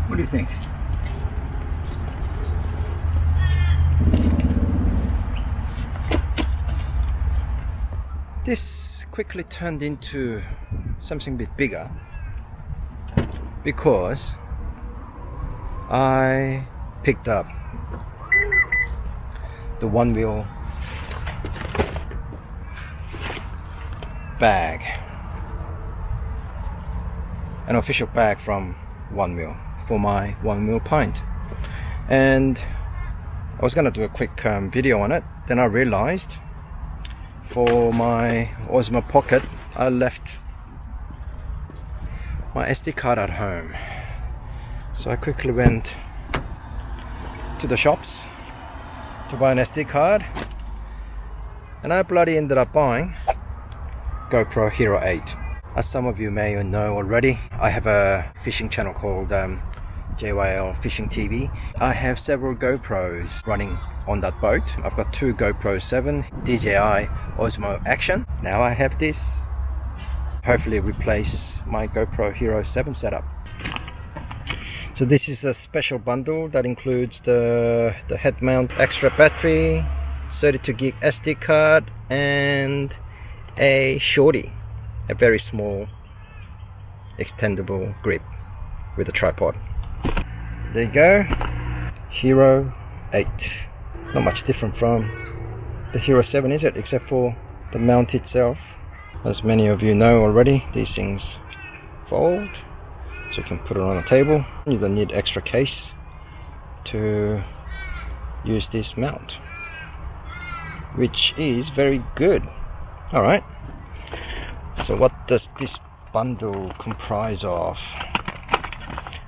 What do you think? This quickly turned into something a bit bigger because I picked up the Onewheel bag, an official bag from Onewheel for my Onewheel Pint, and I was gonna do a quick video on it. Then I realized for my Osmo Pocket I left my SD card at home, so I quickly went to the shops to buy an SD card, and I bloody ended up buying GoPro Hero 8. As some of you may know already, I have a fishing channel called JYL Fishing TV. I have several GoPros running on that boat. I've got two GoPro 7 DJI Osmo Action. Now I have this, hopefully replace my GoPro Hero 7 setup. So this is a special bundle that includes the head mount, extra battery, 32 gig SD card, and a shorty, a very small extendable grip with a tripod. There you go, Hero 8. Not much different from the Hero 7, is it? Except for the mount itself. As many of you know already, these things fold, so you can put it on a table. You don't need extra case to use this mount, which is very good. Alright, so what does this bundle comprise of?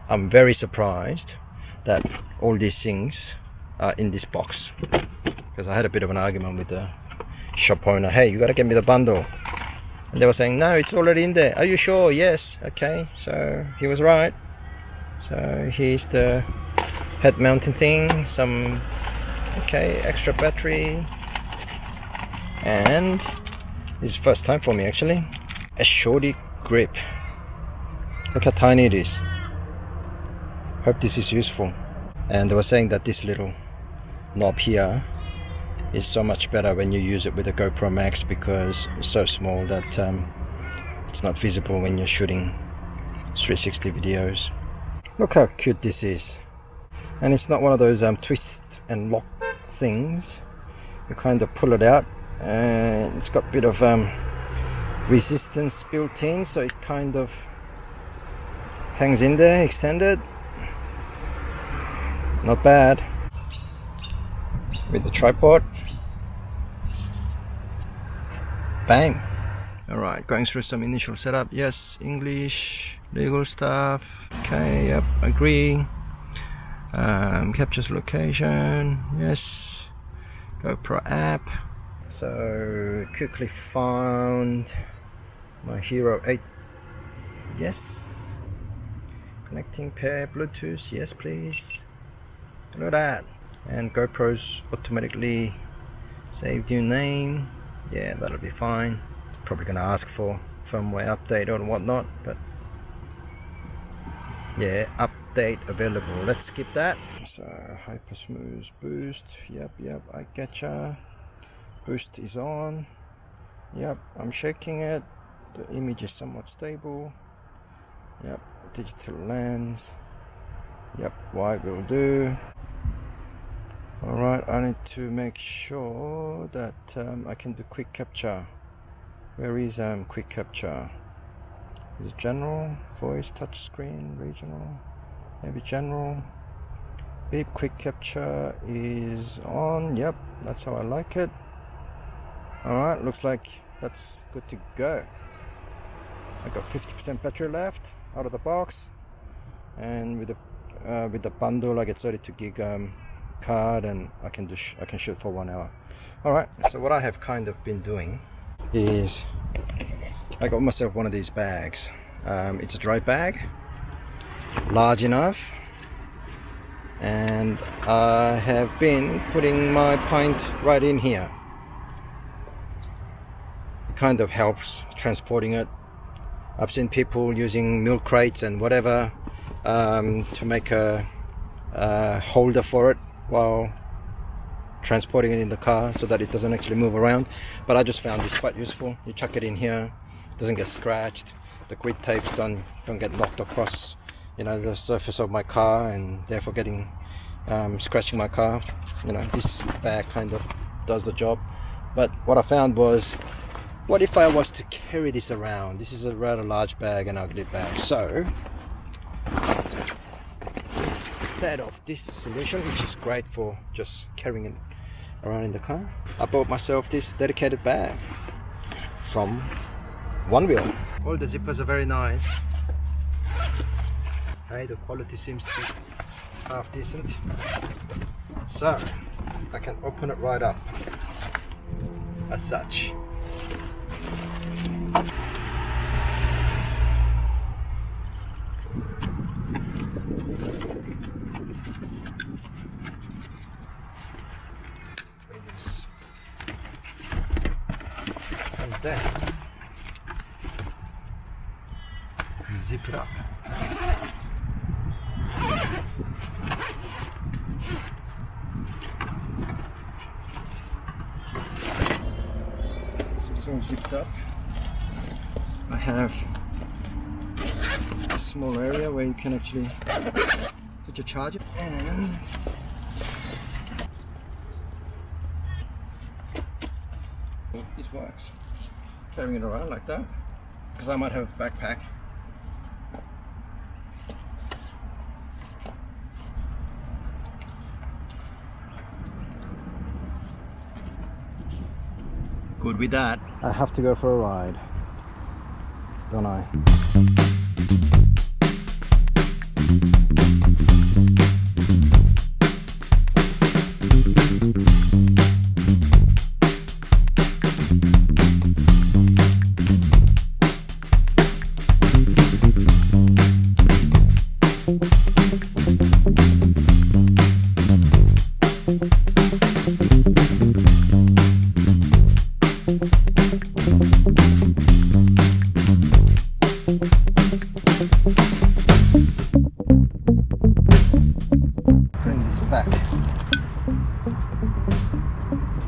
I'm very surprised that all these things are in this box, because I had a bit of an argument with the shop owner. Hey, you gotta get me the bundle, and they were saying no, it's already in there. Are you sure? Yes. Okay, so he was right. So here's the head mounting thing, some extra battery, and this is the first time for me actually, a shorty grip. Look how tiny it is. Hope this is useful. And they were saying that this little knob here is so much better when you use it with a GoPro Max, because it's so small that it's not visible when you're shooting 360 videos. Look how cute this is. And it's not one of those twist and lock things. You kind of pull it out, and it's got a bit of resistance built in, so it kind of hangs in there, extended. Not bad. With the tripod. Bang. Alright, going through some initial setup. Yes, English, legal stuff. Okay, yep, agree. Captures location. Yes. GoPro app. So quickly found my Hero 8. Yes. Connecting pair Bluetooth. Yes, please. Look at that. And GoPro's automatically saved your name. Yeah, that'll be fine. Probably gonna ask for firmware update or whatnot, but yeah, update available. Let's skip that. So hyper smooth boost. Yep, I getcha. Boost is on. Yep, I'm shaking it. The image is somewhat stable. Yep, digital lens. Yep, wide will do. Alright, I need to make sure that I can do quick capture. Where is quick capture? Is it general, voice, touchscreen, regional? Maybe general. Beep, quick capture is on. Yep, that's how I like it. Alright, looks like that's good to go. I got 50% battery left out of the box, and with the bundle I get 32 gig card, and I can shoot for 1 hour. Alright, so what I have kind of been doing is I got myself one of these bags. It's a dry bag, large enough, and I have been putting my pint right in here. It kind of helps transporting it. I've seen people using milk crates and whatever to make a holder for it while transporting it in the car so that it doesn't actually move around. But I just found this quite useful. You chuck it in here, it doesn't get scratched, the grit tapes don't get knocked across, you know, the surface of my car, and therefore getting scratching my car. You know, this bag kind of does the job. But what I found was, what if I was to carry this around? This is a rather large bag, an ugly bag. So instead of this solution, which is great for just carrying it around in the car, I bought myself this dedicated bag from Onewheel. All the zippers are very nice. Hey, the quality seems to be half decent. So I can open it right up as such. And then zip it up. So it's all zipped up. I have a small area where you can actually put your charger, and this works. Carrying it around like that, because I might have a backpack. Good with that. I have to go for a ride, don't I? Bring this back.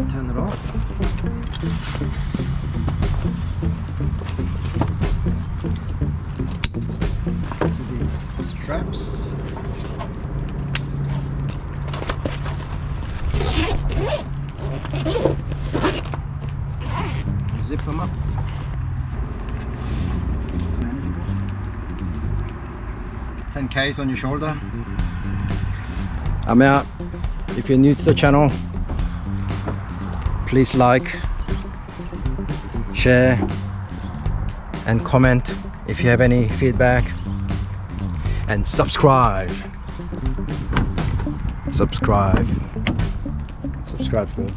Turn it off. To these straps. Zip them up. $10Ks on your shoulder. I'm out. If you're new to the channel, please like, share and comment if you have any feedback, and subscribe for me.